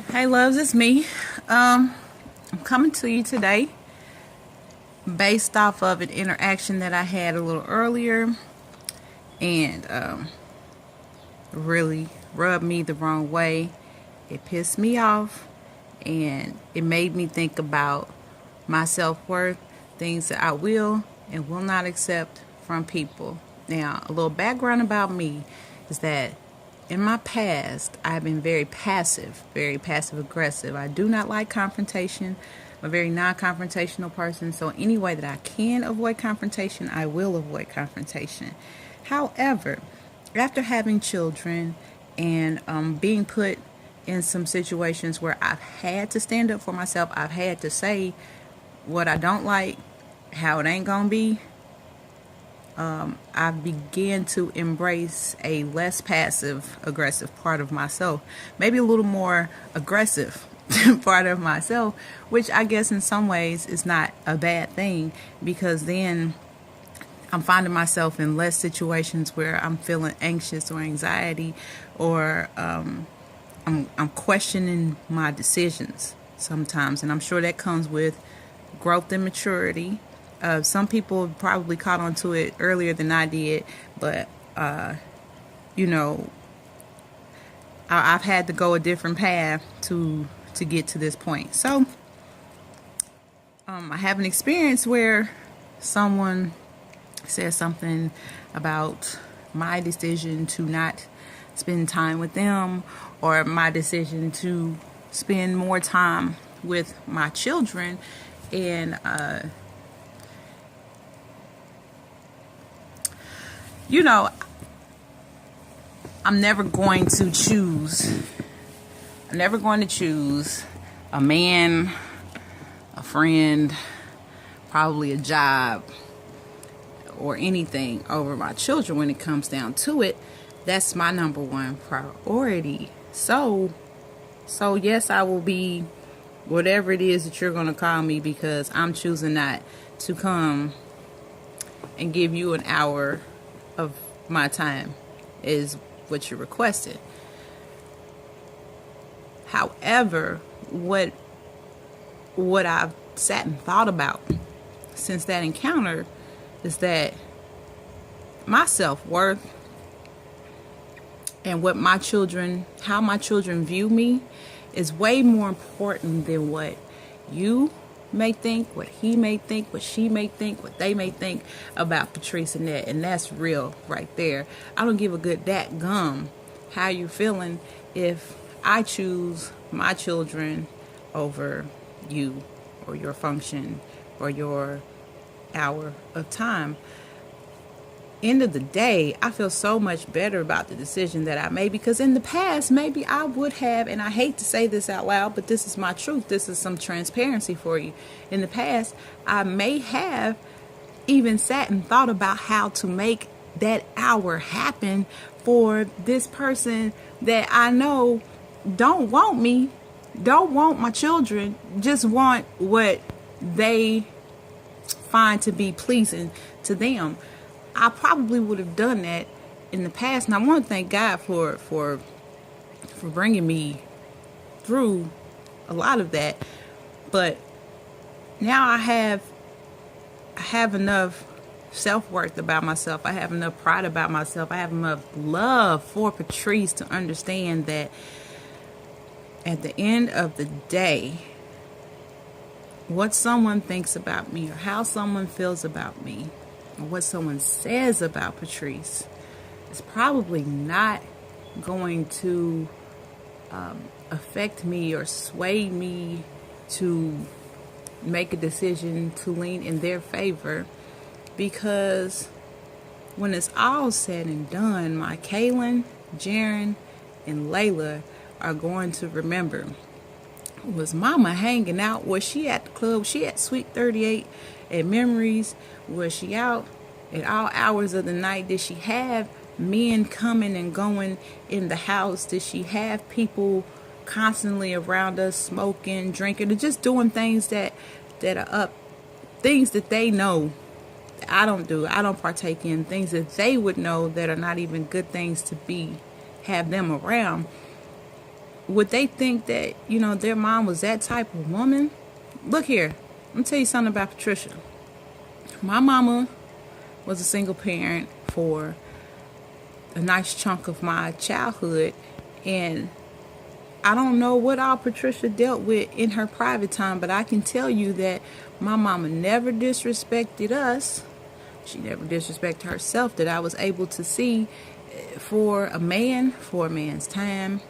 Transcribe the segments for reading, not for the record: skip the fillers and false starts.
Hey loves, it's me. I'm coming to you today based off of an interaction that I had a little earlier and really rubbed me the wrong way. It pissed me off and it made me think about my self-worth, things that I will and will not accept from people. Now, a little background about me is that in my past, I've been very passive aggressive. I do not like confrontation. I'm a very non-confrontational person. So any way that I can avoid confrontation, I will avoid confrontation. However, after having children and being put in some situations where I've had to stand up for myself, I've had to say what I don't like, how it ain't gonna be, I began to embrace a less passive aggressive part of myself, maybe a little more aggressive part of myself, which I guess in some ways is not a bad thing, because then I'm finding myself in less situations where I'm feeling anxious or anxiety, or I'm questioning my decisions sometimes, and I'm sure that comes with growth and maturity. Some people probably caught on to it earlier than I did, but you know, I've had to go a different path to get to this point. So I have an experience where someone said something about my decision to not spend time with them, or my decision to spend more time with my children, and you know, I'm never going to choose a man, a friend, probably a job, or anything over my children when it comes down to it. That's my number one priority. So yes, I will be whatever it is that you're going to call me, because I'm choosing not to come and give you an hour of my time is what you requested. However, what I've sat and thought about since that encounter is that my self-worth and how my children view me is way more important than what you may think, what he may think, what she may think, what they may think about Patrice and that. And that's real right there. I don't give a good gum how you feeling if I choose my children over you or your function or your hour of time. End of the day, I feel so much better about the decision that I made, because in the past, maybe I would have, and I hate to say this out loud, but this is my truth. This is some transparency for you. In the past, I may have even sat and thought about how to make that hour happen for this person that I know don't want me, don't want my children, just want what they find to be pleasing to them. I probably would have done that in the past, and I want to thank God for bringing me through a lot of that. But now I have enough self-worth about myself. I have enough pride about myself. I have enough love for Patrice to understand that at the end of the day, what someone thinks about me, or how someone feels about me, or what someone says about Patrice is probably not going to affect me or sway me to make a decision to lean in their favor, because when it's all said and done, my Kaylin, Jaren, and Layla are going to remember, was Mama hanging out? Was she at the club? Was she at Sweet 38 at Memories? Was she out at all hours of the night? Did she have men coming and going in the house? Did she have people constantly around us smoking, drinking, or just doing things that are up, things that they know that I don't do, I don't partake in, things that they would know that are not even good things to have them around? would they think that, their mom was that type of woman? Look here, let me tell you something about Patricia. My mama was a single parent for a nice chunk of my childhood, and I don't know what all Patricia dealt with in her private time, but I can tell you that my mama never disrespected us. She never disrespected herself, that I was able to see for a man's time,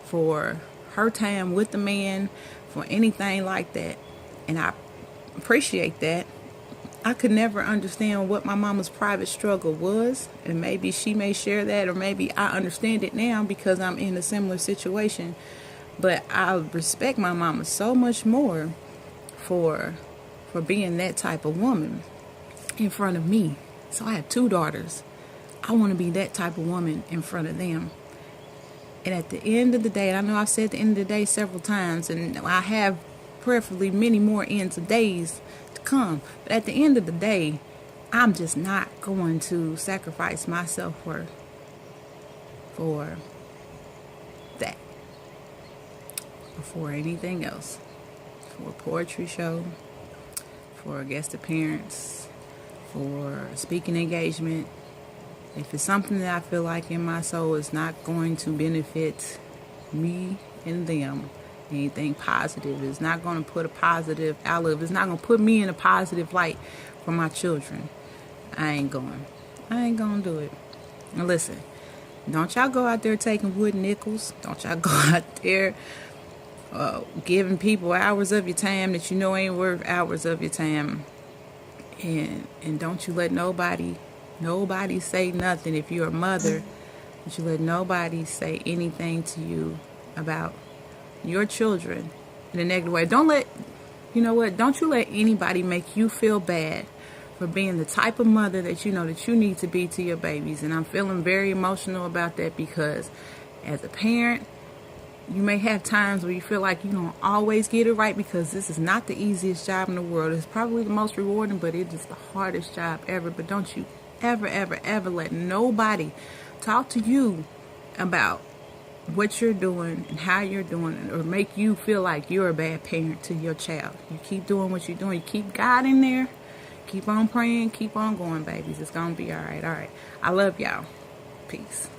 for her time with the man, for anything like that. And I appreciate that. I could never understand what my mama's private struggle was, and maybe she may share that, or maybe I understand it now because I'm in a similar situation. But I respect my mama so much more for being that type of woman in front of me. So I have 2 daughters. I want to be that type of woman in front of them. And at the end of the day, and I know I've said the end of the day several times, and I have prayerfully many more ends of days to come. But at the end of the day, I'm just not going to sacrifice my self-worth for that, or for anything else, for a poetry show, for a guest appearance, for a speaking engagement. If it's something that I feel like in my soul is not going to benefit me and them, anything positive, it's not going to put a positive outlook, it's not going to put me in a positive light for my children, I ain't going to do it. And listen, don't y'all go out there taking wooden nickels. Don't y'all go out there giving people hours of your time that you know ain't worth hours of your time. And don't you let nobody say nothing. If you're a mother, don't you let nobody say anything to you about your children in a negative way. Don't you let anybody make you feel bad for being the type of mother that you know that you need to be to your babies. And I'm feeling very emotional about that, because as a parent, you may have times where you feel like you don't always get it right, because this is not the easiest job in the world. It's probably the most rewarding, but it is the hardest job ever. But don't you ever, ever, ever let nobody talk to you about what you're doing and how you're doing it, or make you feel like you're a bad parent to your child. You keep doing what you're doing. You keep God in there. Keep on praying. Keep on going, babies. It's going to be all right. All right. I love y'all. Peace.